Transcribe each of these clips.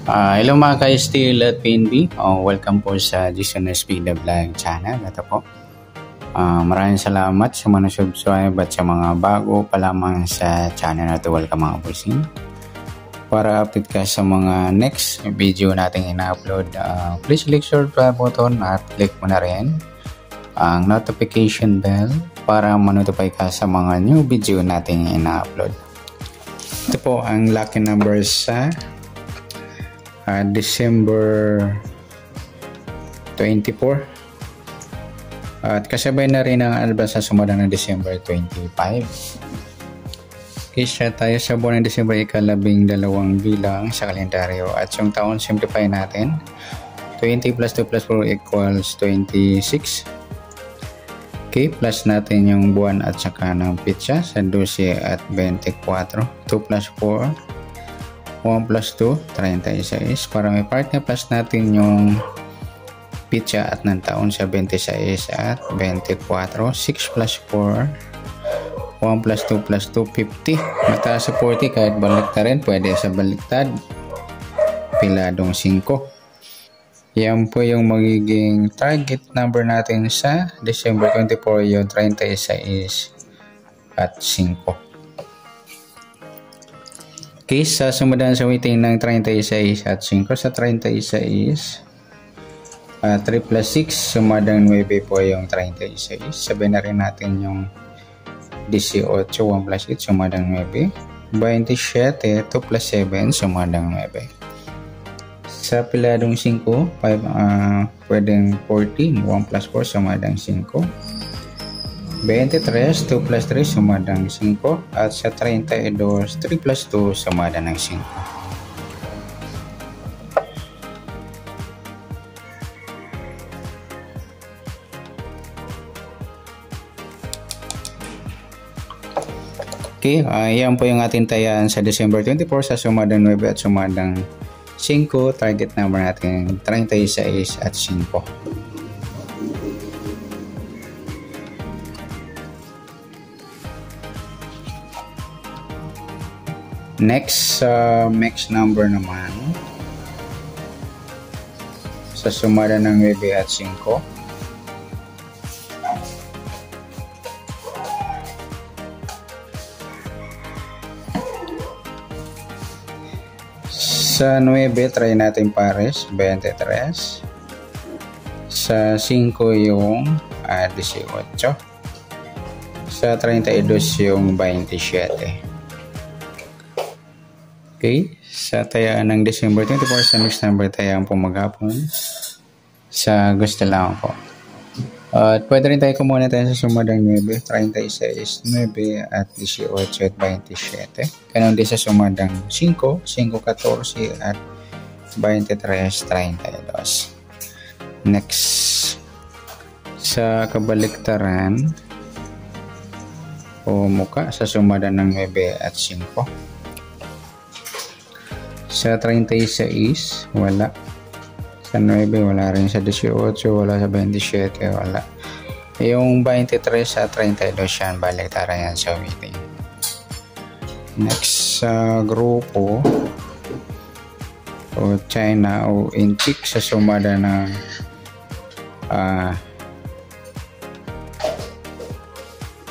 Hello mga ka-STL at PNB. Welcome po sa Jason SB Vlog channel. Ito po. Maraming salamat sa mga subscribe at sa mga bago pa lamang sa channel na ito. Welcome mga bossing. Para update ka sa mga next video nating ina-upload, please click subscribe button at click mo na rin ang notification bell para ma-notify ka sa mga new video nating ina-upload. Ito po ang lucky numbers sa December 24 at kasabay na rin ang album sa sumunod ng December 25. Kaya tayo sa buwan ng December ika-12 bilang sa kalendaryo at yung taon simplify natin. 20 plus 2 plus 4 equals 26. Okay, plus natin yung buwan at saka ng pitsa sa 12 at 24. 2 plus 4 1 plus 2, 36. Para may partner plus natin yung pitsa at ng taon sa 26 at 24. 6 plus 4, 1 plus 2 plus 2, 50. Mataas sa 40 kahit baliktad rin. Pwede sa baliktad. Piladong 5. Yan po yung magiging target number natin sa December 24, yung 36 at 5. Okay, sa sumunod sa waiting ng 36 at 5 sa 36 3 plus 6 sumadang 9 po yung 36. Sabihin na rin natin yung 18 1 plus 8 sumadang 9. 27 2 plus 7 sumadang 9. Sa piladong 5 pwedeng 14 1 plus 4 sumadang 5. 23, 2 plus 3 sumada ng 5 at sa 32, 3 plus 2 sumada ng 5. Okay, yan po yung ating tayaan sa December 24 sa sumadang 9 at sumadang 5. Target number natin 36 at 5. Next number naman sa sumada ng 9 at 5. Sa 9 try natin pares 23. Sa 5 yung 18. Sa 32 yung 27. Okay, sa tayaan ng December 24 sa next number tayaan po maghapon sa gusto lang po. At pwede rin tayo kumuna tayo sa sumadang 9, 36, 9 at 18 at 27. Ganon din sa sumadang 5, 5, 14 at 23, 32. Next, sa kabaliktaran o muka sa sumadang ng 9 at 5. Sa 36, wala. Sa 9, wala rin. Sa 18, wala. Sa 27, wala. Yung 23 sa 32 yan, baliktaran yan sa waiting. Next, sa grupo o China o Inchik sa sumada ng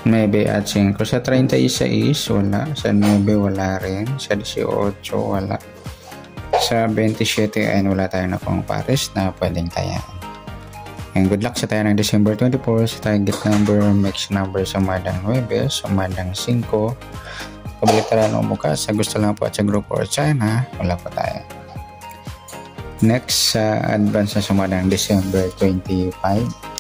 9 at 5. Sa 36, wala. Sa 9, wala rin. Sa 18, wala. Sa 27 ay wala tayo na pang pares na pwedeng tayaan. And good luck sa tayo ng December 24 sa target number, mix number sa madang 9, sa madang 5. Kabaliktaran o mukha sa gusto lang po at sa group or China, wala pa tayo. Next sa advance sa sumadang December 25.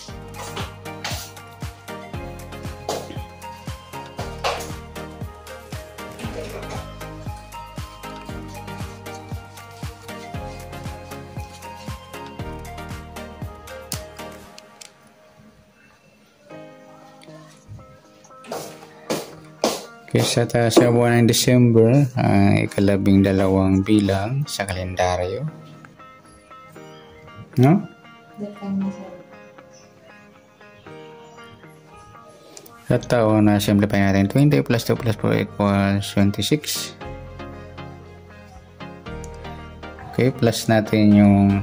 Sa buwan ng December, ika-12 bilang sa kalendaryo. No? Sa taon na simplify natin 20 plus 2 plus 4 equals 26. Okay, plus natin yung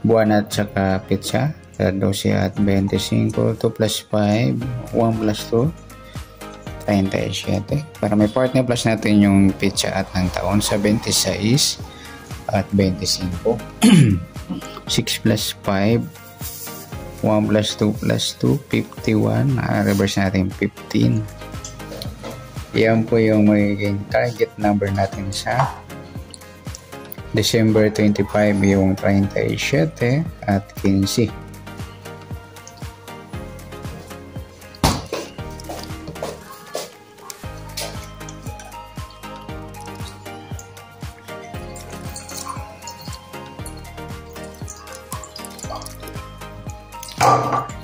buwan at saka pitsa. 12 at 25, 2 plus 5, 1 plus 2, 37. Para may partner, plus natin yung pitsa at ng taon sa 26 at 25. 6 plus 5, 1 plus 2 plus 2, 51. Reverse natin 15. Yan po yung magiging target number natin sa December 25, yung 37 at 15.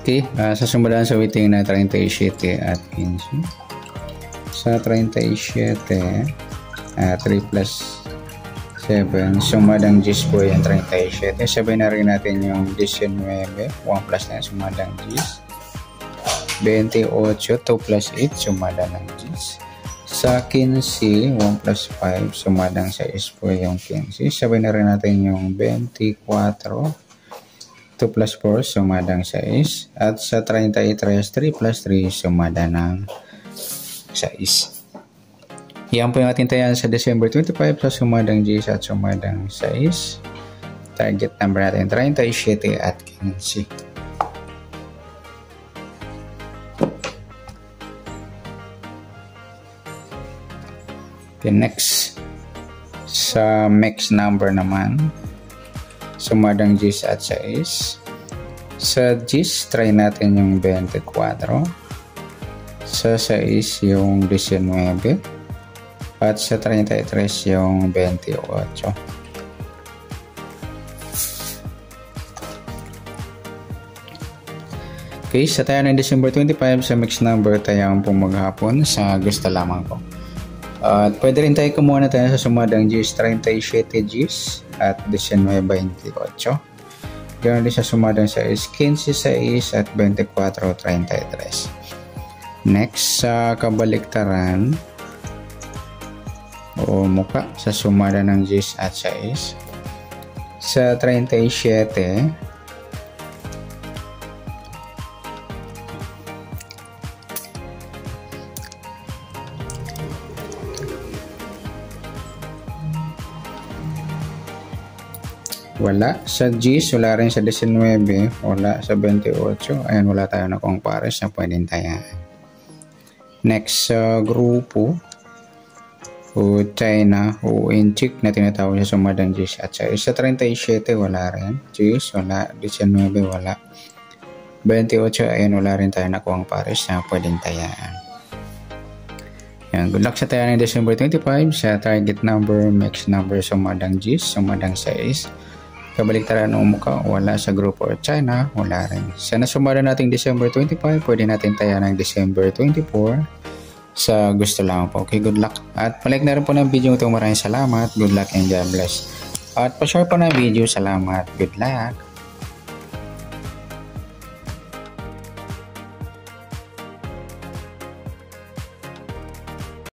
Okay, sa sumulan sa waiting na 37 at 15. Sa 37, 3 plus 7, sumadang 10 po yan 37. Sabay na rin natin yung 19, 1 plus na sumadang 10. 28, 2 plus 8, sumadang ng 10. Sa 15, 1 plus 5, sumadang 6 po yung 15. Sabay na rin natin yung 24, 2 plus 4, sumadang 6. At sa 33, 3 plus 3, sumadang ng 6. Yan po yung ating tayan sa December 25 sa sumadang 10 at sumadang 6. Target number natin 37 at 15. Okay, next. Sa mix number naman, sumadang 10 at 6. Sa 10, try natin yung 24. Sa 6, yung 19. At sa 33, yung 28. Okay, sa tayo ng December 25, sa mix number tayo pong maghapon sa gusto lamang po. At pwede rin tayo kumuha na tayo sa sumadang 10, 37 Gs at 19.28. Ganoon din sa sumadang 6, 15, 6 at 24.33. Next, sa kabaliktaran o muka sa sumada ng 10 at 6. Sa 37, wala. Sa 10, wala rin sa 19, wala sa 28. Ayan, wala tayo na kung pares na pwedeng tayaan. Next, sa grupo o China o Inchik na tinatawag sa sumadang 10 at sa 37, wala rin. 10, wala. 19, wala. 28, ayan, wala rin tayo na kung pares na pwedeng tayaan. Yan, good luck sa tayo ng December 25 sa target number, mix number, sumadang 10, sumadang 6. Kabaliktaran ng muka, wala sa grupo or China, wala rin. Sa nasumada nating December 25, pwede natin tayo ng December 24 sa gusto lang po. Okay, good luck. At palike na rin po ng video ito. Maraming salamat. Good luck and God bless. At pa-share po ng video. Salamat. Good luck.